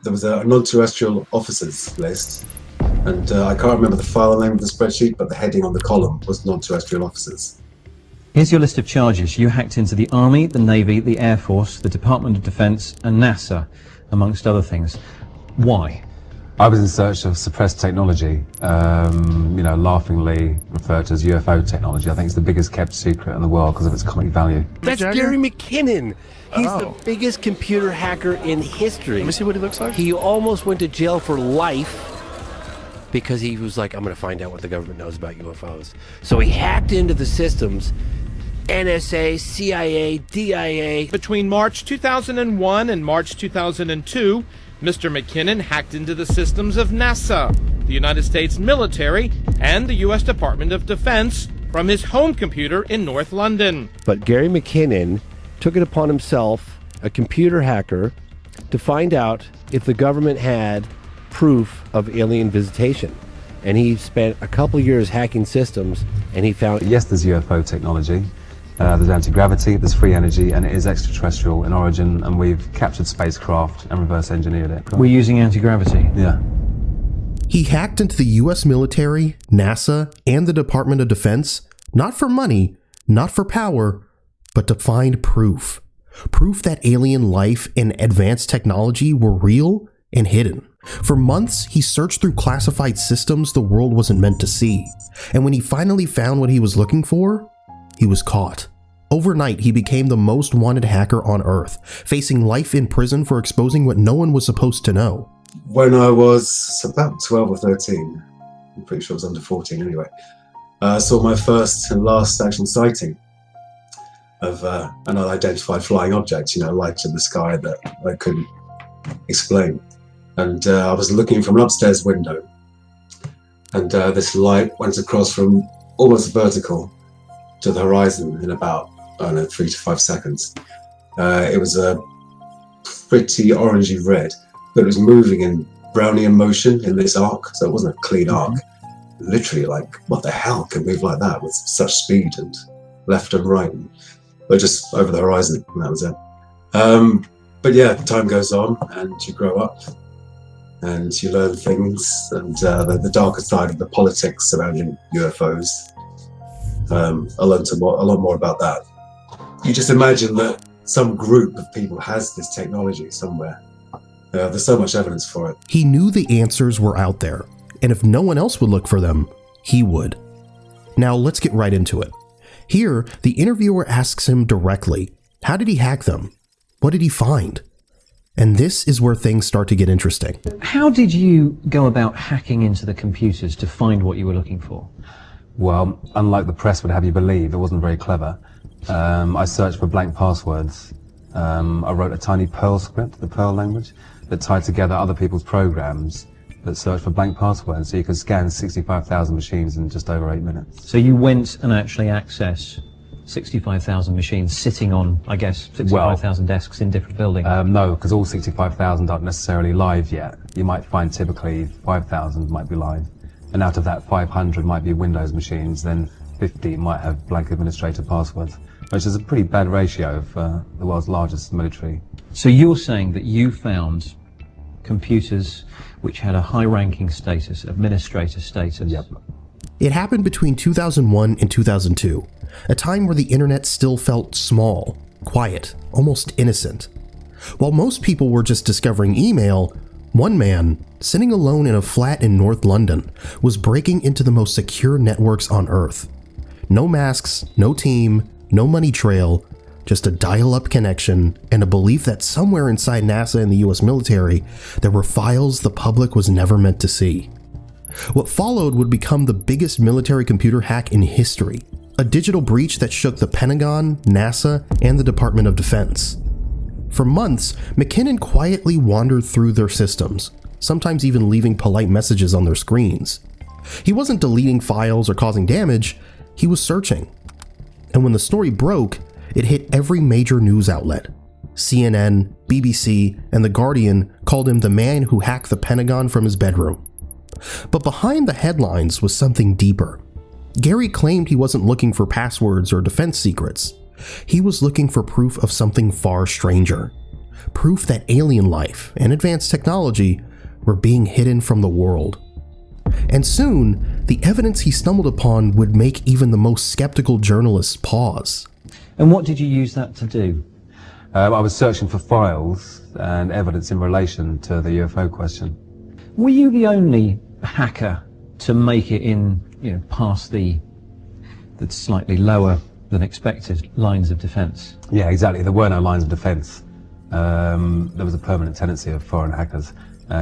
there was a non-terrestrial officers list, and I can't remember the file name of the spreadsheet, but the heading on the column was non-terrestrial officers. Here's your list of charges. You hacked into the Army, the Navy, the Air Force, the Department of Defense, and NASA, amongst other things. Why? I was in search of suppressed technology, laughingly referred to as UFO technology. I think it's the biggest kept secret in the world because of its comic value. That's Gary McKinnon. He's the biggest computer hacker in history. Let me see what he looks like. He almost went to jail for life because he was like, I'm going to find out what the government knows about UFOs. So he hacked into the systems, NSA, CIA, DIA. Between March 2001 and March 2002, Mr. McKinnon hacked into the systems of NASA, the United States military, and the U.S. Department of Defense from his home computer in North London. But Gary McKinnon took it upon himself, a computer hacker, to find out if the government had proof of alien visitation. And he spent a couple years hacking systems, and he found... Yes, there's UFO technology. There's anti-gravity, there's free energy, and it is extraterrestrial in origin, and we've captured spacecraft and reverse engineered it. We're using anti-gravity? Yeah. He hacked into the US military, NASA, and the Department of Defense, not for money, not for power, but to find proof. Proof that alien life and advanced technology were real and hidden. For months, he searched through classified systems the world wasn't meant to see. And when he finally found what he was looking for, he was caught. Overnight, he became the most wanted hacker on Earth, facing life in prison for exposing what no one was supposed to know. When I was about 12 or 13, I'm pretty sure I was under 14 anyway, I saw my first and last actual sighting of an unidentified flying object, light in the sky that I couldn't explain. And I was looking from an upstairs window, and this light went across from almost vertical to the horizon in about, 3 to 5 seconds. It was a pretty orangey red, but it was moving in Brownian motion in this arc, so it wasn't a clean arc. Literally, like, what the hell can move like that with such speed and left and right? But just over the horizon, and that was it. But yeah, time goes on, and you grow up, and you learn things, and the darker side of the politics surrounding UFOs. I learned a lot more about that. You just imagine that some group of people has this technology somewhere. There's so much evidence for it. He knew the answers were out there, and if no one else would look for them, he would. Now let's get right into it. Here, the interviewer asks him directly, how did he hack them? What did he find? And this is where things start to get interesting. How did you go about hacking into the computers to find what you were looking for? Well, unlike the press would have you believe, it wasn't very clever. I searched for blank passwords. I wrote a tiny Perl script, the Perl language, that tied together other people's programs that searched for blank passwords, so you could scan 65,000 machines in just over 8 minutes. So you went and actually accessed 65,000 machines sitting on, I guess, 65,000 desks in different buildings? No, because all 65,000 aren't necessarily live yet. You might find typically 5,000 might be live. And out of that, 500 might be Windows machines, then 50 might have blank administrator passwords, which is a pretty bad ratio of the world's largest military. So you're saying that you found computers which had a high-ranking status, administrator status? Yep. It happened between 2001 and 2002, a time where the internet still felt small, quiet, almost innocent. While most people were just discovering email, one man, sitting alone in a flat in North London, was breaking into the most secure networks on Earth. No masks, no team, no money trail, just a dial-up connection and a belief that somewhere inside NASA and the US military, there were files the public was never meant to see. What followed would become the biggest military computer hack in history, a digital breach that shook the Pentagon, NASA, and the Department of Defense. For months, McKinnon quietly wandered through their systems, sometimes even leaving polite messages on their screens. He wasn't deleting files or causing damage, he was searching. And when the story broke, it hit every major news outlet. CNN, BBC, and The Guardian called him the man who hacked the Pentagon from his bedroom. But behind the headlines was something deeper. Gary claimed he wasn't looking for passwords or defense secrets. He was looking for proof of something far stranger. proof that alien life and advanced technology were being hidden from the world. And soon, the evidence he stumbled upon would make even the most skeptical journalists pause. And what did you use that to do? I was searching for files and evidence in relation to the UFO question. Were you the only hacker to make it in, past the slightly lower than expected lines of defense? Yeah, exactly. There were no lines of defense. There was a permanent tendency of foreign hackers.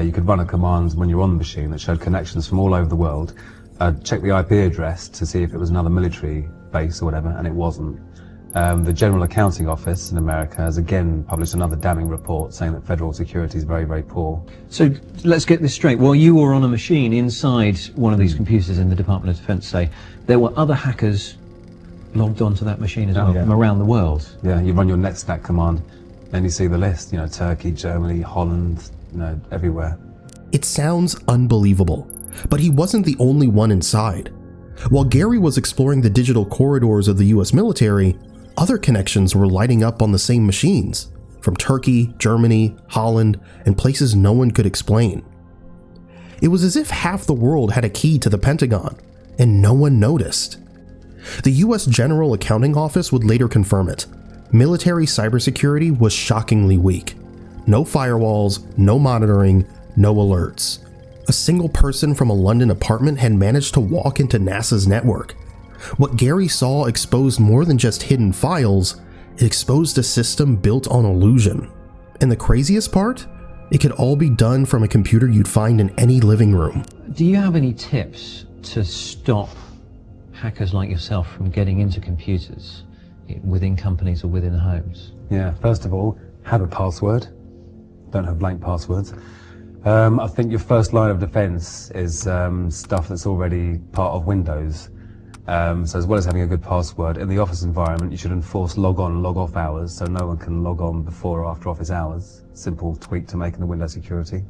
You could run a command when you're on the machine that showed connections from all over the world. Check the IP address to see if it was another military base or whatever, and it wasn't. The General Accounting Office in America has again published another damning report saying that federal security is very, very poor. So let's get this straight. While you were on a machine inside one of these computers in the Department of Defense, say, there were other hackers logged onto that machine as well from around the world. Yeah, you run your NetStack command and you see the list, Turkey, Germany, Holland, everywhere. It sounds unbelievable, but he wasn't the only one inside. While Gary was exploring the digital corridors of the US military, other connections were lighting up on the same machines, from Turkey, Germany, Holland, and places no one could explain. It was as if half the world had a key to the Pentagon, and no one noticed. The US General Accounting Office would later confirm it. Military cybersecurity was shockingly weak. No firewalls, no monitoring, no alerts. A single person from a London apartment had managed to walk into NASA's network. What Gary saw exposed more than just hidden files, it exposed a system built on illusion. And the craziest part? It could all be done from a computer you'd find in any living room. Do you have any tips to stop hackers like yourself from getting into computers within companies or within homes? Yeah, first of all, have a password. Don't have blank passwords. I think your first line of defense is stuff that's already part of Windows. So as well as having a good password, in the office environment, you should enforce log on, log off hours, so no one can log on before or after office hours. Simple tweak to making the Windows security.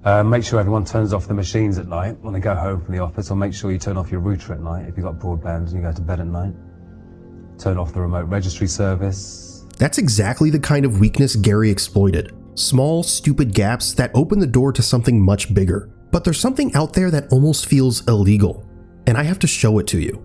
Make sure everyone turns off the machines at night when they go home from the office, or make sure you turn off your router at night if you've got broadband and you go to bed at night. Turn off the remote registry service. That's exactly the kind of weakness Gary exploited. Small, stupid gaps that open the door to something much bigger. But there's something out there that almost feels illegal, and I have to show it to you.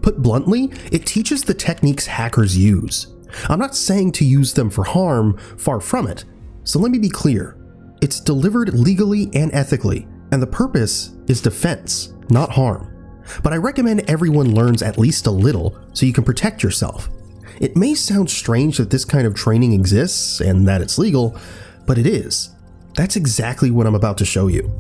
Put bluntly, it teaches the techniques hackers use. I'm not saying to use them for harm, far from it. So let me be clear. It's delivered legally and ethically, and the purpose is defense, not harm. But I recommend everyone learns at least a little so you can protect yourself. It may sound strange that this kind of training exists and that it's legal, but it is. That's exactly what I'm about to show you.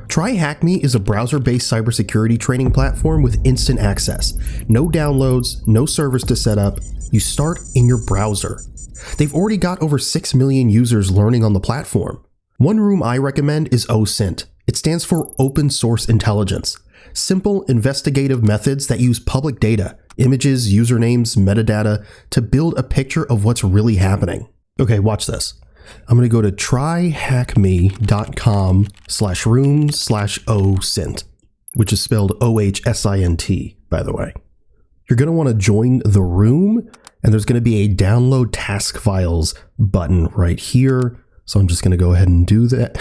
TryHackMe is a browser-based cybersecurity training platform with instant access. No downloads, no servers to set up. You start in your browser. They've already got over 6 million users learning on the platform. One room I recommend is OSINT. It stands for Open Source Intelligence. Simple investigative methods that use public data, images, usernames, metadata to build a picture of what's really happening. Okay, watch this. I'm going to go to tryhackme.com/room/OSINT, which is spelled OHSINT, by the way. You're going to want to join the room, and there's going to be a download task files button right here. So I'm just going to go ahead and do that.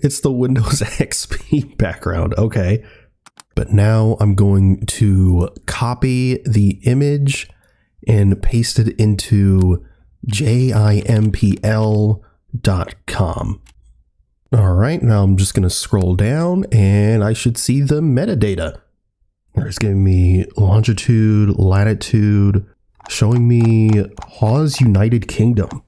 It's the Windows XP background. Okay. But now I'm going to copy the image and paste it into jimpl.com. All right, now I'm just going to scroll down and I should see the metadata. It's giving me longitude, latitude, showing me Hawes United Kingdom.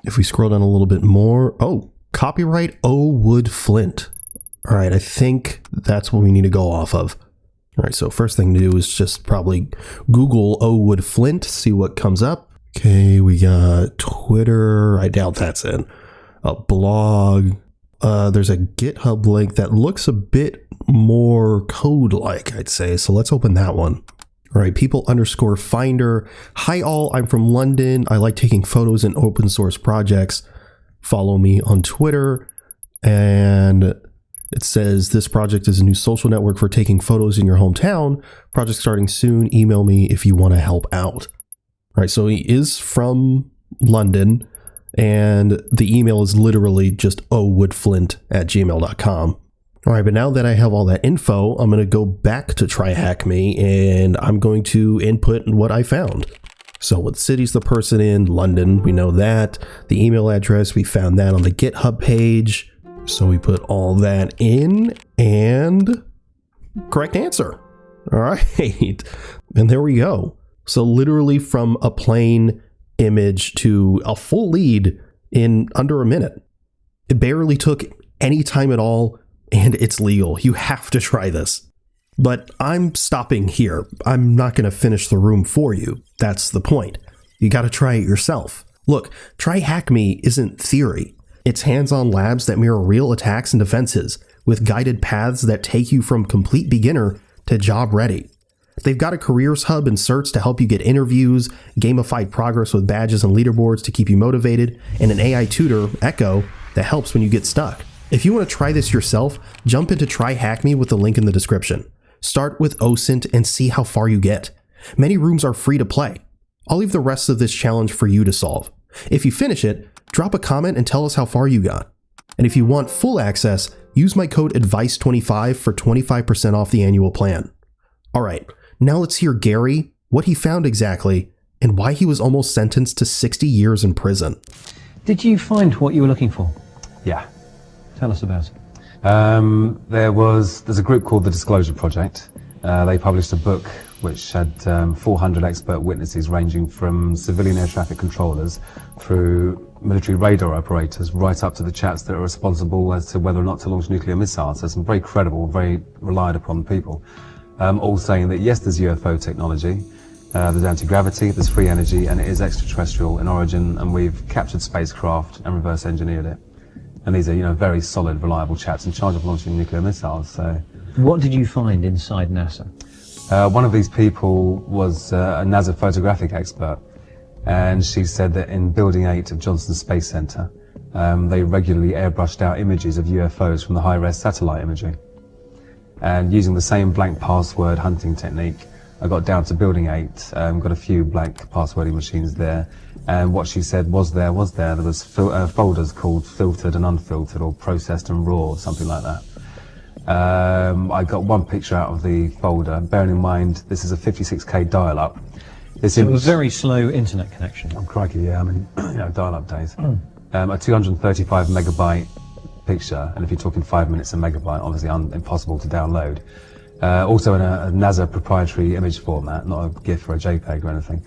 If we scroll down a little bit more, oh, copyright O. Wood Flint. All right, I think that's what we need to go off of. All right, so first thing to do is just probably Google O. Wood Flint, see what comes up. Okay, we got Twitter. I doubt that's in. A blog. There's a GitHub link that looks a bit more code-like, I'd say. So let's open that one. All right, people_finder. Hi all, I'm from London. I like taking photos in open source projects. Follow me on Twitter. And it says this project is a new social network for taking photos in your hometown. Project starting soon. Email me if you want to help out. All right, so he is from London, and the email is literally just owoodflint@gmail.com. All right, but now that I have all that info, I'm going to go back to TryHackMe, and I'm going to input what I found. So what city's the person in? London, we know that. The email address, we found that on the GitHub page. So we put all that in, and correct answer. All right, and there we go. So literally from a plain image to a full lead in under a minute. It barely took any time at all, and it's legal. You have to try this. But I'm stopping here. I'm not going to finish the room for you. That's the point. You got to try it yourself. Look, TryHackMe isn't theory. It's hands-on labs that mirror real attacks and defenses, with guided paths that take you from complete beginner to job ready. They've got a careers hub and certs to help you get interviews, gamified progress with badges and leaderboards to keep you motivated, and an AI tutor, Echo, that helps when you get stuck. If you want to try this yourself, jump into TryHackMe with the link in the description. Start with OSINT and see how far you get. Many rooms are free to play. I'll leave the rest of this challenge for you to solve. If you finish it, drop a comment and tell us how far you got. And if you want full access, use my code ADVICE25 for 25% off the annual plan. All right, now let's hear Gary, what he found exactly, and why he was almost sentenced to 60 years in prison. Did you find what you were looking for? Yeah. Tell us about it. There's a group called the Disclosure Project. They published a book which had 400 expert witnesses ranging from civilian air traffic controllers through military radar operators right up to the chaps that are responsible as to whether or not to launch nuclear missiles. So some very credible, very relied upon people, all saying that yes, there's UFO technology, there's anti-gravity, there's free energy, and it is extraterrestrial in origin, and we've captured spacecraft and reverse engineered it. And these are, very solid, reliable chaps in charge of launching nuclear missiles. So, what did you find inside NASA? One of these people was a NASA photographic expert, and she said that in Building 8 of Johnson Space Center, they regularly airbrushed out images of UFOs from the high-res satellite imagery. And using the same blank password hunting technique, I got down to Building 8, got a few blank passwording machines there, and what she said was there. There was folders called filtered and unfiltered, or processed and raw, or something like that. I got one picture out of the folder, bearing in mind this is a 56k dial-up. It was a very slow internet connection. Oh, crikey, yeah, I mean, dial-up days. A 235 megabyte picture, and if you're talking 5 minutes a megabyte, obviously impossible to download. Also in a NASA proprietary image format, not a GIF or a JPEG or anything.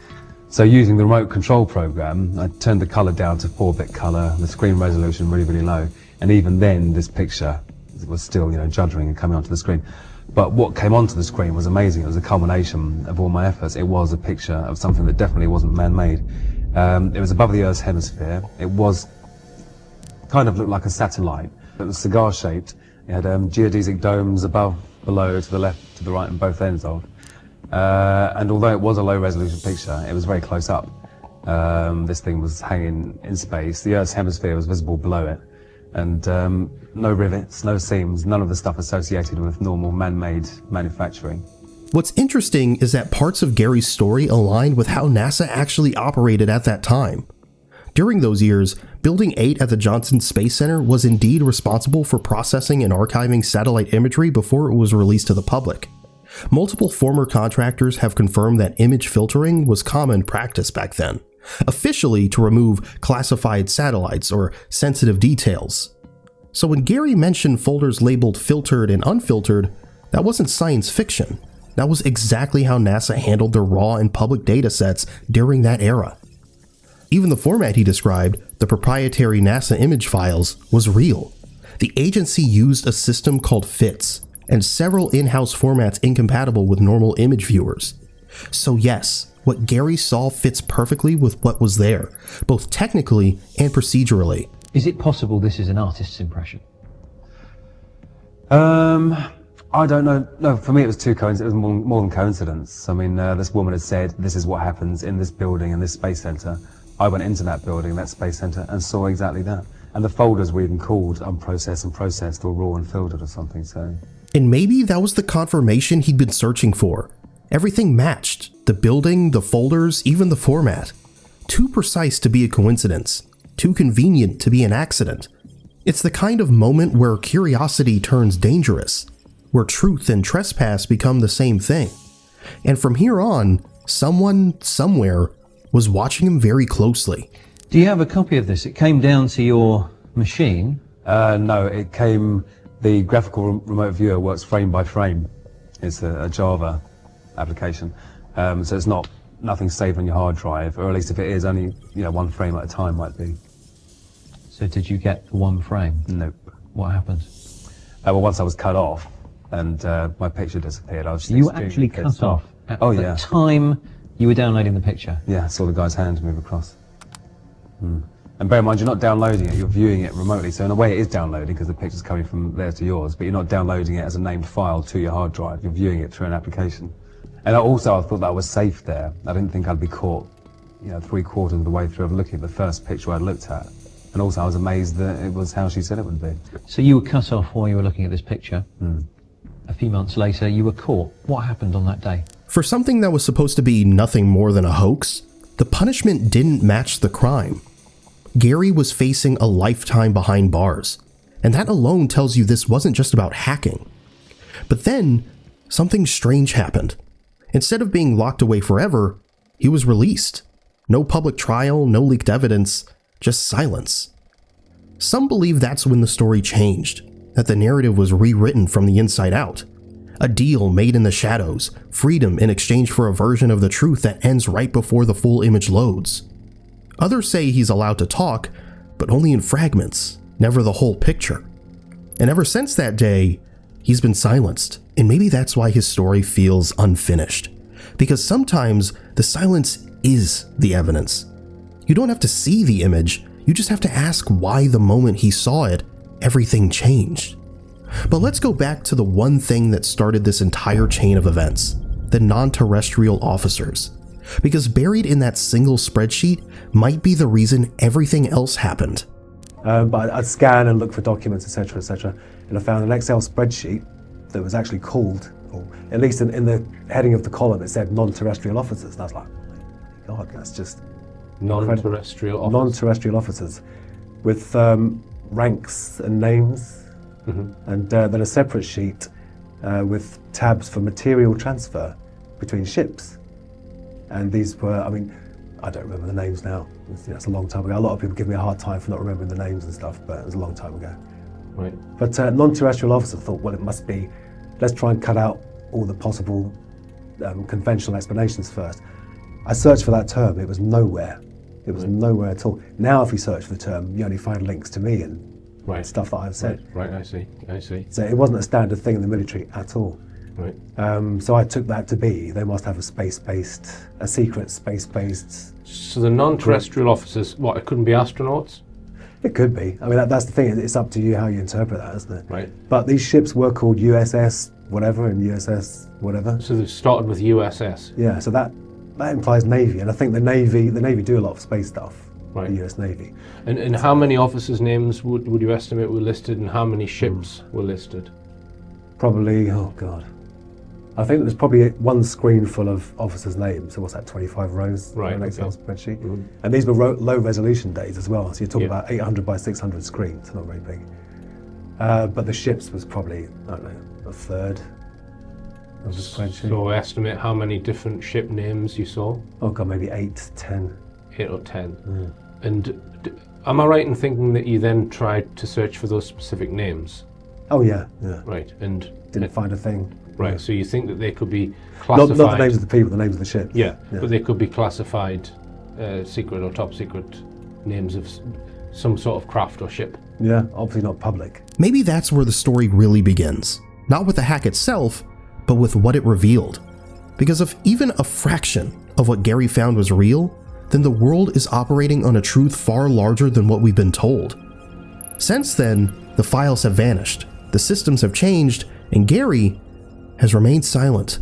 So using the remote control program, I turned the color down to 4-bit color, the screen resolution really, really low, and even then this picture was still, juddering and coming onto the screen. But what came onto the screen was amazing. It was a culmination of all my efforts. It was a picture of something that definitely wasn't man-made. It was above the Earth's hemisphere. It was kind of looked like a satellite. It was cigar-shaped. It had geodesic domes above, below, to the left, to the right, and both ends of. And although it was a low-resolution picture, it was very close up. This thing was hanging in space. The Earth's hemisphere was visible below it. And no rivets, no seams, none of the stuff associated with normal man-made manufacturing. What's interesting is that parts of Gary's story aligned with how NASA actually operated at that time. During those years, Building 8 at the Johnson Space Center was indeed responsible for processing and archiving satellite imagery before it was released to the public. Multiple former contractors have confirmed that image filtering was common practice back then, officially to remove classified satellites or sensitive details. So when Gary mentioned folders labeled filtered and unfiltered, that wasn't science fiction. That was exactly how NASA handled their raw and public data sets during that era. Even the format he described, the proprietary NASA image files, was real. The agency used a system called FITS, and several in-house formats incompatible with normal image viewers. So yes, what Gary saw fits perfectly with what was there, both technically and procedurally. Is it possible this is an artist's impression? I don't know. No, for me it was it was more than coincidence. I mean, this woman had said, this is what happens in this building, in this space center. I went into that building, that space center, and saw exactly that. And the folders were even called unprocessed and processed, or raw and filtered or something, so. And maybe that was the confirmation he'd been searching for. Everything matched. The building, the folders, even the format. Too precise to be a coincidence, too convenient to be an accident. It's the kind of moment where curiosity turns dangerous, where truth and trespass become the same thing. And from here on, someone, somewhere, was watching him very closely. Do you have a copy of this? It came down to your machine. No, it came, the graphical remote viewer works frame by frame. It's a Java application. So it's nothing saved on your hard drive, or at least if it is, only one frame at a time might be. So did you get the one frame? Nope. What happened? Well, once I was cut off and my picture disappeared, I was You were actually cut off at the time you were downloading the picture? Yeah, I saw the guy's hand move across. And bear in mind, you're not downloading it, you're viewing it remotely. So in a way it is downloading because the picture's coming from there to yours, but you're not downloading it as a named file to your hard drive. You're viewing it through an application. And also I thought that was safe there. I didn't think I'd be caught, 3/4 of the way through of looking at the first picture I'd looked at. And also I was amazed that it was how she said it would be. So you were cut off while you were looking at this picture. A few months later, you were caught. What happened on that day? For something that was supposed to be nothing more than a hoax, the punishment didn't match the crime. Gary was facing a lifetime behind bars, and that alone tells you this wasn't just about hacking. But then, something strange happened. Instead of being locked away forever, he was released. No public trial, no leaked evidence, just silence. Some believe that's when the story changed, that the narrative was rewritten from the inside out. A deal made in the shadows, freedom in exchange for a version of the truth that ends right before the full image loads. Others say he's allowed to talk, but only in fragments, never the whole picture. And ever since that day, he's been silenced, and maybe that's why his story feels unfinished. Because sometimes the silence is the evidence. You don't have to see the image, you just have to ask why the moment he saw it, everything changed. But let's go back to the one thing that started this entire chain of events, the non-terrestrial officers. Because buried in that single spreadsheet might be the reason everything else happened. But I'd scan and look for documents, etc., and I found an Excel spreadsheet that was actually called, or at least in the heading of the column, it said non-terrestrial officers. And I was like, oh my God, that's just non-terrestrial officers. Non-terrestrial officers with ranks and names, and then a separate sheet with tabs for material transfer between ships. And these were, I don't remember the names now. It's a long time ago. A lot of people give me a hard time for not remembering the names and stuff, but it was a long time ago. Right. But non-terrestrial officers thought, well, it must be, let's try and cut out all the possible conventional explanations first. I searched for that term, it was nowhere. It was nowhere at all. Now if you search for the term, you only find links to me and stuff that I've said. Right, I see. So it wasn't a standard thing in the military at all. Right. So I took that to be, they must have a secret space-based... So the non-terrestrial officers, what, it couldn't be astronauts? It could be. That's the thing, it's up to you how you interpret that, isn't it? Right. But these ships were called USS whatever and USS whatever. So they started with USS? Yeah, so that implies Navy, and I think the Navy do a lot of space stuff. Right. The US Navy. And how many officers' names would you estimate were listed, and how many ships were listed? Probably, oh God. I think there's probably one screen full of officers' names. So what's that, 25 rows on an Excel spreadsheet? And these were low resolution days as well. So you're talking about 800 by 600 screens, not very big. But the ships was probably, I don't know, a third of the spreadsheet. So estimate how many different ship names you saw? Oh God, maybe 8, 10. 8 or 10. And am I right in thinking that you then tried to search for those specific names? Oh yeah. Right, and didn't find a thing. Right, so you think that they could be classified... Not the names of the people, the names of the ships. Yeah, but they could be classified secret or top secret names of some sort of craft or ship. Yeah, obviously not public. Maybe that's where the story really begins. Not with the hack itself, but with what it revealed. Because if even a fraction of what Gary found was real, then the world is operating on a truth far larger than what we've been told. Since then, the files have vanished, the systems have changed, and Gary has remained silent.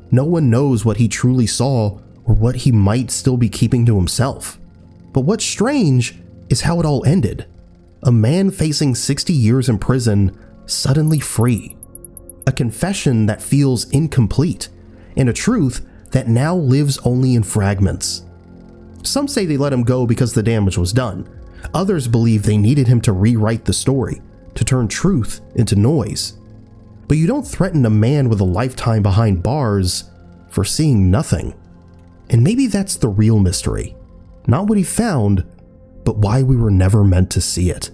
No one knows what he truly saw or what he might still be keeping to himself. But what's strange is how it all ended. A man facing 60 years in prison, suddenly free. A confession that feels incomplete, and a truth that now lives only in fragments. Some say they let him go because the damage was done. Others believe they needed him to rewrite the story, to turn truth into noise. But you don't threaten a man with a lifetime behind bars for seeing nothing. And maybe that's the real mystery. Not what he found, but why we were never meant to see it.